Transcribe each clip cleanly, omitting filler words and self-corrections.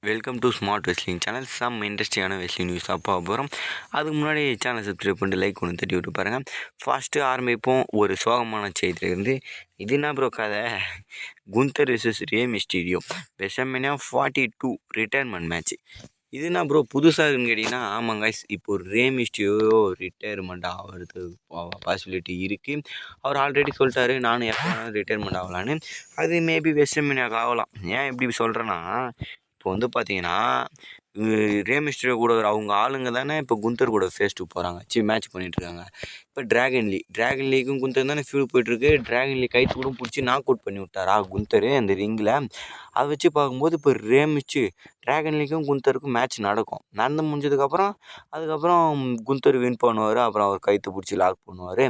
Welcome to smart wrestling channel. Some இன்ட்ரெஸ்டிங்கான wrestling news அப்போ போகிறோம். அதுக்கு முன்னாடி சேனல் சப்ஸ்கிரைப் பண்ணிட்டு லைக் ஒன்று தட்டி விட்டு பாருங்கள். ஃபஸ்ட்டு ஆரம்பிப்போம் ஒரு சோகமான செய்தியிலேருந்து. இது என்ன ப்ரோ கதை? குந்தர் வெர்சஸ் ரே மிஸ்டீரியோ WrestleMania 42 ரிட்டையர்மெண்ட் மேட்ச். இது என்ன ப்ரோ புதுசாக இருக்குன்னு கேட்டிங்கன்னா, ஆமாங்க இப்போ ரே மிஸ்டீரியோ ரிட்டையர்மெண்ட் ஆகிறது பாசிபிலிட்டி இருக்குது. அவர் ஆல்ரெடி சொல்லிட்டாரு, நானும் எப்போ வேணாலும் ரிட்டையர்மெண்ட் ஆகலான்னு. அது மேபி WrestleManiaக்கு ஆகலாம். ஏன் இப்படி சொல்கிறேன்னா, இப்போ வந்து பார்த்தீங்கன்னா, ரே மிஸ்டீரியோ கூட அவங்க ஆளுங்க தானே இப்போ குந்தர் கூட ஃபேஸ் டூ போகிறாங்க, மேட்ச் பண்ணிகிட்ருக்காங்க. இப்போ ட்ராகன் லீக்கும் குந்தர் தானே ஃபியூல் போயிட்டுருக்கு. ட்ராகன் லீக் கைத்து கூட பிடிச்சி நாக் அவுட் பண்ணி விட்டாரா குந்தர் அந்த ரிங்கில். அதை வச்சு பார்க்கும்போது இப்போ ட்ராகன் லீக்கும் குந்தருக்கும் மேட்ச் நடந்து அதுக்கப்புறம் குந்தர் வின் பண்ணுவார். அப்புறம் அவர் கைத்து பிடிச்சி லாக் பண்ணுவார்.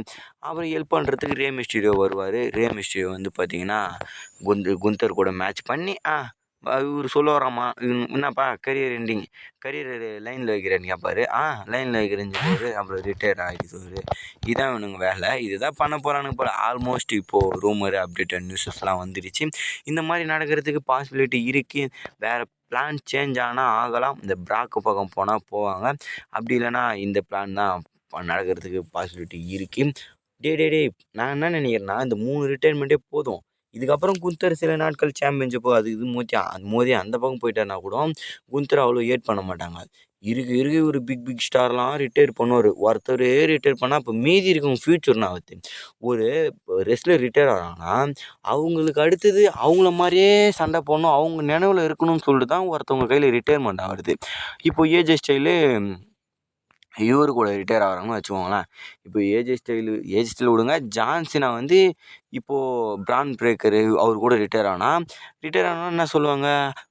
அப்புறம் ஹெல்ப் பண்ணுறதுக்கு ரே மிஸ்டீரியோ வருவார். ரே மிஸ்டீரியோ வந்து பார்த்தீங்கன்னா குந்தர் கூட மேட்ச் பண்ணி இவர் சொல்லுவாராம்மா, என்னப்பா கரியர் லைனில் வைக்கிறேன்னு கேட்பாரு. லைனில் வைக்கிறேன்னு சொல்லுவார். அப்புறம் ரிட்டையர் ஆகிடுவார். இதுதான் இவனுங்க வேலை. இதுதான் பண்ண போகிறானுங்க போல். ஆல்மோஸ்ட் இப்போது ரூமர் அப்டேட்டட் நியூஸஸ்லாம் வந்துடுச்சு. இந்த மாதிரி நடக்கிறதுக்கு பாசிபிலிட்டி இருக்குது. வேறு பிளான் சேஞ்ச் ஆனால் ஆகலாம். இந்த பிராக்கு பக்கம் போனால் போவாங்க. அப்படி இல்லைன்னா இந்த பிளான் தான் நடக்கிறதுக்கு பாசிபிலிட்டி இருக்குது. டே நான் என்ன நினைக்கிறேன்னா, இந்த 3 ரிட்டையர்மெண்ட்டே போதும். இதுக்கப்புறம் குந்தர் சில நாட்கள் சாம்பியன்ஷிப்போ அது இது மோதி அந்த பக்கம் போயிட்டாருனா கூட குந்தர் அவ்வளோ ஏட் பண்ண மாட்டாங்க. இருக்க ஒரு பிக் ஸ்டார்லாம் ரிட்டையர் பண்ணுவார். ஒருத்தரே ரிட்டையர் பண்ணால் இப்போ மீதி இருக்கவங்க ஃப்யூச்சர்னா ஆகுது. ஒரு ரெஸ்லர் ரிட்டையர் ஆகிறாங்கன்னா அவங்களுக்கு அடுத்தது அவங்கள மாதிரியே சண்டை போடணும், அவங்க நினைவில் இருக்கணும்னு சொல்லிட்டு தான் ஒருத்தவங்க கையில் ரிட்டையர்மெண்ட் ஆகுது. இப்போ ஏஜே ஸ்டைலு இவர் கூட ரிட்டையர் ஆகிறாங்கன்னு வச்சுக்கோங்களேன். இப்போ ஏஜ் ஸ்டைல் விடுங்க. ஜான்சினா வந்து இப்போது பிரான் பிரேக்கரு அவர் கூட ரிட்டையர் ஆனால் என்ன சொல்லுவாங்க,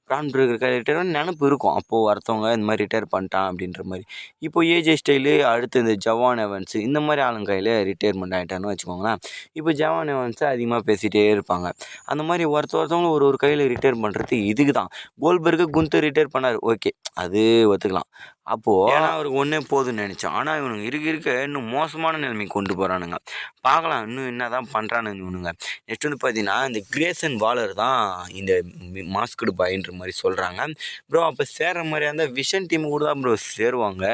பிரான் பிரேக்கர் ரிட்டையர் ஆனால் நினப்பு இருக்கும். அப்போது ஒருத்தவங்க இந்த மாதிரி ரிட்டையர் பண்ணிட்டான் அப்படின்ற மாதிரி. இப்போ ஏஜே ஸ்டைலு அடுத்து இந்த ஜவான் எவன்ஸு இந்த மாதிரி ஆளுங்க கையில் ரிட்டையர்மெண்ட் ஆகிட்டான்னு வச்சுக்கோங்களேன். இப்போ ஜவான் எவன்ஸை அதிகமாக பேசிகிட்டே இருப்பாங்க. அந்த மாதிரி ஒருத்தவங்களும் ஒரு கையில் ரிட்டையர் பண்ணுறது இதுக்கு தான். கோல்பர்க்கு குந்தர் ரிட்டையர் பண்ணார், ஓகே, அது ஒத்துக்கலாம். அப்போது ஏன்னா அவருக்கு ஒன்றே போதுன்னு நினச்சோம். ஆனால் இவனுங்க இருக்க இன்னும் மோசமான நிலைமைக்கு கொண்டு போகிறானுங்க. பார்க்கலாம் இன்னும் என்ன தான் பண்ணுறானுங்க இவனுங்க. நெக்ஸ்ட் வந்து பார்த்தீங்கன்னா, இந்த கிரேசன் வாலர் தான் இந்த மாஸ்கடு பாயின்ற மாதிரி சொல்கிறாங்க. ப்ரோ அப்போ சேர்ற மாதிரியா இருந்தால் விஷன் டீம் கூட தான் ப்ரோ சேருவாங்க.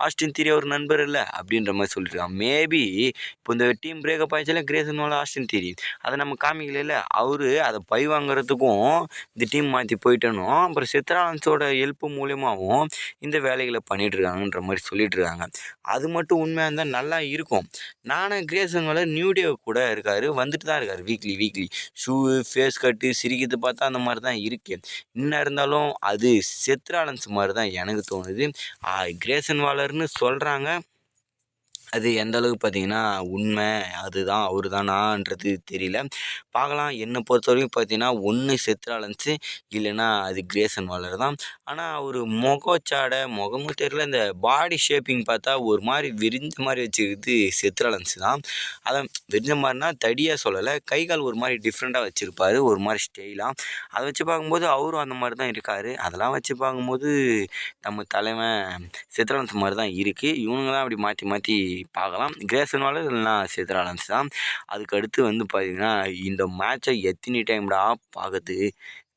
ஆஸ்டின் தியரி அவர் நண்பர் இல்லை அப்படின்ற மாதிரி சொல்லியிருக்காங்க. மேபி இப்போ இந்த டீம் பிரேக்கப் ஆயிடுச்சுல கிரேசன் வாலர் ஆஸ்டின் தியரி, அதை நம்ம காமிக்கல. அவரு அதை பை வாங்குறதுக்கும் இந்த டீம் மாற்றி போயிட்டனும் அப்புறம் சித்ரான்ஸோட ஹெல்ப் மூலியமாகவும் இந்த வேலைகளை பண்ணிகிட்ருக்காங்கன்ற மாதிரி சொல்லிகிட்ருக்காங்க. அது மட்டும் உண்மையாக இருந்தால் நல்லா இருக்கும். நானும் கிரேசன் வாலர் நியூ டே கூட இருக்கார், வந்துட்டு தான் இருக்கார் வீக்லி ஷூ ஃபேஸ் கட்டு சிரிக்கிறது பார்த்தா அந்த மாதிரி தான் இருக்குது. இன்னும் இருந்தாலும் அது செத்ராலன்ஸ் மாதிரி தான் எனக்கு தோணுது. கிரேசன் வாலர்னு சொல்கிறாங்க, அது எந்த அளவுக்கு பார்த்தீங்கன்னா உண்மை அதுதான் அவர் தானான்றது தெரியல. பார்க்கலாம். என்னை பொறுத்த வரைக்கும் பார்த்தீங்கன்னா ஒன்று செத்ராலன்ஸு இல்லைன்னா அது கிரேசன் வாலர் தான். ஆனால் அவர் முகமும் தெரியல, இந்த பாடி ஷேப்பிங் பார்த்தா ஒரு மாதிரி விரிஞ்ச மாதிரி வச்சுருக்குது செத்ராலன்ஸ் தான். அதான் விரிஞ்ச மாதிரினா தடியாக சொல்லலை, கை கால் ஒரு மாதிரி டிஃப்ரெண்ட்டாக வச்சுருப்பார், ஒரு மாதிரி ஸ்டைலாக. அதை வச்சு பார்க்கும்போது அவரும் அந்த மாதிரி தான் இருக்கார். அதெல்லாம் வச்சு பார்க்கும்போது நம்ம தலைவன் செத்ராலன்ஸ் மாதிரி தான் இருக்குது. இவனுங்க தான் அப்படி மாற்றி பார்க்கலாம். கிரேசன் வாலர் இல்லைனா செத்ராலன்ஸ் தான். அதுக்கு அடுத்து வந்து பார்த்திங்கன்னா இந்த மேட்சை எத்தனை டைம்டா பார்க்குது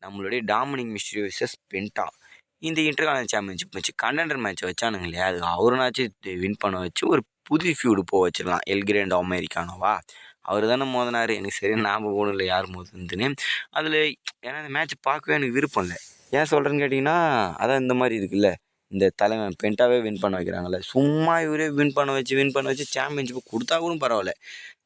நம்மளுடைய டாமினிக் மிஸ்டீரியோ வெர்சஸ் பென்டா. இந்த இன்டர்கான்டினென்டல் சாம்பியன்ஷிப் வச்சு கண்டெண்டர் மேட்ச்சை வச்சானுங்க இல்லையா, அது அவருனாச்சும் வின் பண்ண வச்சு ஒரு புது ஃபியூடு போக வச்சிடலாம். எல் கிராண்டோ அமெரிக்கானோவா அவர் தானே மோதினார், எனக்கு சரியாக ஞாபகம் கூட இல்லை யார் மோதுன்னு. அதில் ஏன்னா இந்த மேட்ச் பார்க்கவே எனக்கு விருப்பம் இல்லை. ஏன் சொல்கிறேன்னு கேட்டிங்கன்னா, அதான் இந்த மாதிரி இருக்குல்ல, இந்த தலைவன் பென்டாவே வின் பண்ண வைக்கிறாங்கல்ல, சும்மா இவரே வின் பண்ண வச்சு சாம்பியன்ஷிப் கொடுத்தா கூட பரவாயில்ல.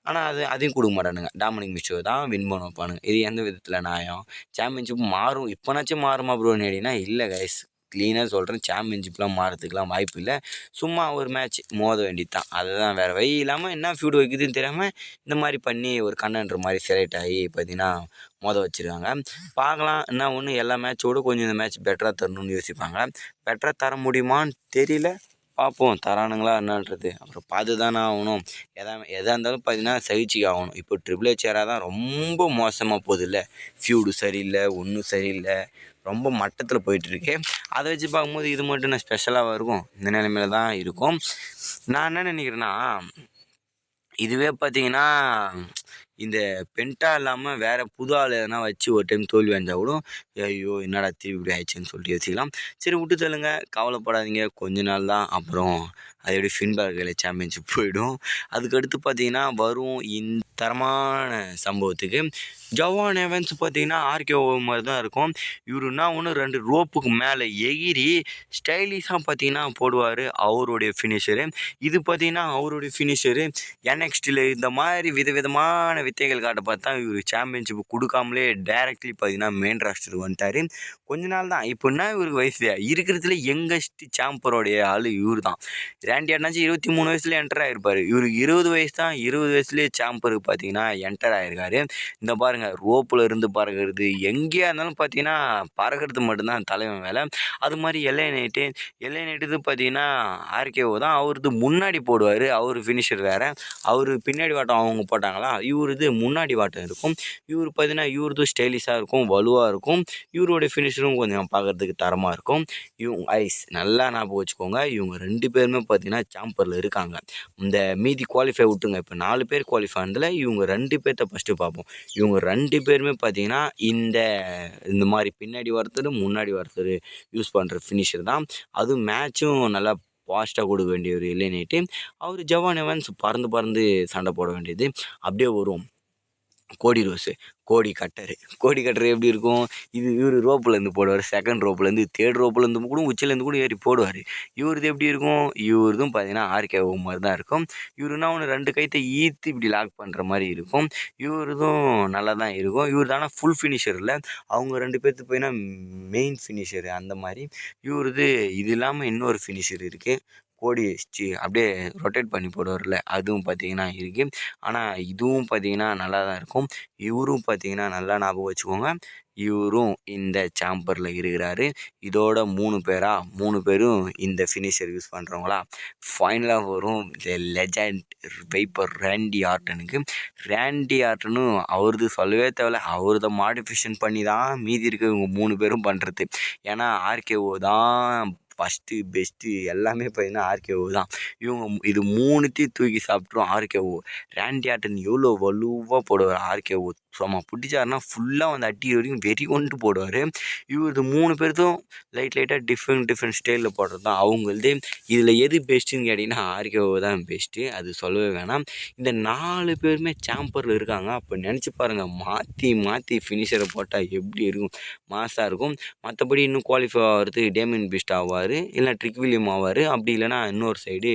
ஆனால் அதையும் கொடுக்க மாட்டானுங்க. டாமினிக் மிஸ்டீரியோ தான் வின் பண்ண வைப்பானுங்க. இது எந்த விதத்தில் நியாயம்? சாம்பியன்ஷிப் மாறும், இப்போனாச்சும் மாறுமா ப்ரோன்னு கேட்டிங்கன்னா இல்லை கைஸ், க்ளீனாக சொல்கிறேன், சாம்பியன்ஷிப்லாம் மாறதுக்கெலாம் வாய்ப்பு இல்லை. சும்மா ஒரு மேட்ச் மோத வேண்டியது தான். அதுதான், வேறு வழி இல்லாமல் என்ன ஃபியூடு வைக்குதுன்னு தெரியாமல் இந்த மாதிரி பண்ணி ஒரு கண்டெண்டர் மாதிரி செலக்ட் ஆகி பார்த்தீங்கன்னா மோத வச்சுருக்காங்க. பார்க்கலாம். என்ன ஒன்று எல்லா மேட்சோடு கொஞ்சம் இந்த மேட்ச் பெட்டராக தரணும்னு யோசிப்பாங்க. பெட்டராக தர முடியுமான்னு தெரியல, பார்ப்போம். தரானுங்களா என்னன்றது அப்புறம் பார்த்து தானே ஆகணும். எதாக இருந்தாலும் பார்த்தீங்கன்னா சகிச்சுக்க ஆகணும். இப்போ ட்ரிபிள் ஹெச் ஏரா தான் ரொம்ப மோசமாக போகுது இல்லை, ஃபியூடு சரியில்லை, ஒன்றும் சரியில்லை, ரொம்ப மட்டத்தில் போயிட்டுருக்கு. அதை வச்சு பார்க்கும்போது இது மட்டும் நான் ஸ்பெஷலாக இருக்கும், இந்த நிலைமையில தான் இருக்கும். நான் என்ன நினைக்கிறேன்னா, இதுவே பார்த்தீங்கன்னா இந்த பென்டா இல்லாமல் வேறு புது ஆள் எதனா வச்சு ஒரு டைம் தோல்வி அடைஞ்சால் கூட ஐயோ என்னடா திருப்பி இப்படி ஆயிடுச்சுன்னு சொல்லிட்டு யோசிக்கலாம். சரி விட்டு தள்ளுங்க, கவலைப்படாதீங்க, கொஞ்ச நாள் தான். அப்புறம் அது எப்படி ஃபின்பேலர் கையில் சாம்பியன்ஷிப் போயிடும். அதுக்கடுத்து பார்த்தீங்கன்னா வரும் இந்த தரமான சம்பவத்துக்கு ஜவான் எவன்ஸ் பார்த்தீங்கன்னா ஆர்கே மாதிரி தான் இருக்கும். இவருன்னா ஒன்று 2 ரோப்புக்கு மேலே எகிரி ஸ்டைலிஷாக பார்த்தீங்கன்னா போடுவார் அவருடைய ஃபினிஷரு. இது பார்த்தீங்கன்னா அவருடைய ஃபினிஷரு. NXTல இந்த மாதிரி விதவிதமான வித்தைகள் காட்ட பார்த்தா இவர் சாம்பியன்ஷிப் கொடுக்காமலே டைரக்ட்லி பார்த்தீங்கன்னா மெயின் ராஸ்டருக்கு வந்துட்டார். கொஞ்ச நாள் தான். இப்போன்னா இவருக்கு வயசு இருக்கிறதுல யங்கஸ்ட் சாம்பரோடைய ஆள் இவர் தான். ரேண்டி ஆர்டனாச்சும் 23 வயசுல என்டர் ஆகிருப்பார். இவருக்கு 20 வயசு தான். 20 வயசுலேயே சாம்பருக்கு பார்த்தீங்கன்னா என்டர் ஆகிருக்காரு. இந்த பாருங்கள் ரோப்பில் இருந்து பறக்கிறது, எங்கேயா இருந்தாலும் பார்த்தீங்கன்னா பறக்கிறது மட்டும்தான் தலைவன் வேலை. அது மாதிரி LA நைட்டு பார்த்தீங்கன்னா ஆர்கேஓ தான். அவரது முன்னாடி போடுவார். அவர் ஃபினிஷர் வேறு. அவர் பின்னாடி வாட்டம் அவங்க போட்டாங்களா, இவருது முன்னாடி வாட்டம் இருக்கும். இவர் பார்த்தீங்கன்னா இவரது ஸ்டைலிஷாக இருக்கும், வலுவாக இருக்கும். இவருடைய ஃபினிஷரும் கொஞ்சம் பார்க்குறதுக்கு தரமாக இருக்கும். இவங்க நல்லா ஞாபகம் வச்சுக்கோங்க, இவங்க 2 பேருமே பார்த்தீங்கன்னா சாம்பரில் இருக்காங்க. இந்த மீதி குவாலிஃபை விட்டுங்க. இப்போ 4 பேர் குவாலிஃபை ஆனதில் இவங்க 2 பேர்த்த ஃபஸ்ட்டு பார்ப்போம். இவங்க 2 பேருமே பார்த்தீங்கன்னா இந்த மாதிரி பின்னாடி ஒருத்தர் முன்னாடி ஒருத்தர் யூஸ் பண்ணுற ஃபினிஷர் தான். அதுவும் மேட்சும் நல்லா ஃபாஸ்ட்டாக கொடுக்க வேண்டிய ஒரு LA நைட்டு. அவர் ஜவான் எவன்ஸ் பறந்து சண்டை போட வேண்டியது. அப்படியே வரும் கோடி கட்டரு எப்படி இருக்கும், இவர் ரோப்புலேருந்து போடுவார். செகண்ட் ரோப்புலேருந்து, தேர்ட் ரோப்புலேருந்து கூட உச்சிலேருந்து கூட ஏறி போடுவார். இவரது எப்படி இருக்கும், இவரதும் பார்த்தீங்கன்னா ஆர்கே மாதிரி தான் இருக்கும். இவருன்னா ஒன்று 2 கைத்தை ஈர்த்து இப்படி லாக் பண்ணுற மாதிரி இருக்கும். இவரதும் நல்லா தான் இருக்கும். இவர் தானே ஃபுல் ஃபினிஷர் இல்லை, அவங்க 2 பேர்த்து போயின்னா மெயின் ஃபினிஷரு அந்த மாதிரி. இவரது இது இல்லாமல் இன்னொரு ஃபினிஷர் இருக்குது, அப்படியே ரொட்டேட் பண்ணி போடுவார்ல, அதுவும் பார்த்தீங்கன்னா இருக்குது. ஆனால் இதுவும் பார்த்தீங்கன்னா நல்லா தான் இருக்கும். இவரும் பார்த்தீங்கன்னா நல்லா ஞாபகம் வச்சுக்கோங்க, இவரும் இந்த சாம்பரில் இருக்கிறாரு. இதோட 3 பேரும் இந்த ஃபினிஷர் யூஸ் பண்ணுறவங்களா. ஃபைனலாக வரும் லெஜண்ட் வைப்பர் ரேண்டி ஆர்டனும் அவரது சொல்லவே தேவையில்ல. அவரதை மாடிஃபிகேஷன் பண்ணி தான் மீதி இருக்க இவங்க 3 பேரும் பண்ணுறது. ஏன்னா ஆர்கேஓ தான் ஃபஸ்ட்டு பெஸ்ட்டு எல்லாமே பார்த்தீங்கன்னா ஆர்கேஓ தான். இவங்க இது 3த்தையும் தூக்கி சாப்பிட்ரும் ஆர்கேஓ. ரேண்டி ஆர்டன் எவ்வளோ வலுவாக போடுவார் ஆர்கேஓ, சும்மா பிடிச்சாருன்னா ஃபுல்லாக வந்து அடி வரைக்கும் வெறி கொண்டு போடுவார். இவரது 3 பேர்த்தும் லைட்டாக டிஃப்ரெண்ட் ஸ்டைலில் போடுறது தான் அவங்களது. இதில் எது பெஸ்ட்டுன்னு கேட்டிங்கன்னா ஆர்கேஓ தான் பெஸ்ட்டு, அது சொல்லவே வேணாம். இந்த 4 பேருமே சாம்பரில் இருக்காங்க. அப்போ நினச்சி பாருங்கள், மாற்றி ஃபினிஷரை போட்டால் எப்படி இருக்கும், மாசாக இருக்கும். மற்றபடி இன்னும் குவாலிஃபை ஆகிறது டேமியன் பீஸ்ட் ஆவார், இல்லை ட்ரிக் வில்லியம் ஆவார், அப்படி இல்லைனா இன்னொரு சைடு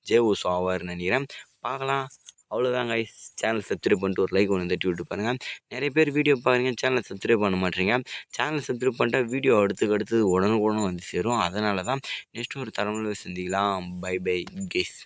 ஜேவுஸ் ஆவார்னு நினைக்கிறேன். பார்க்கலாம். அவ்வளோதான் கைஸ். சேனல் சப்ஸ்கிரைப் பண்ணிட்டு ஒரு லைக் ஒன்று தட்டி விட்டு பாருங்கள். நிறைய பேர் வீடியோ பாருங்கள், சேனலை சப்ஸ்கிரைப் பண்ண மாட்டேறீங்க. சேனல் சப்ஸ்கிரைப் பண்ணிட்டா வீடியோ அடுத்து உடனுக்குடன் வந்து சேரும். அதனால தான் நெக்ஸ்ட் ஒரு தரமுறை சந்திக்கலாம். Bye guys.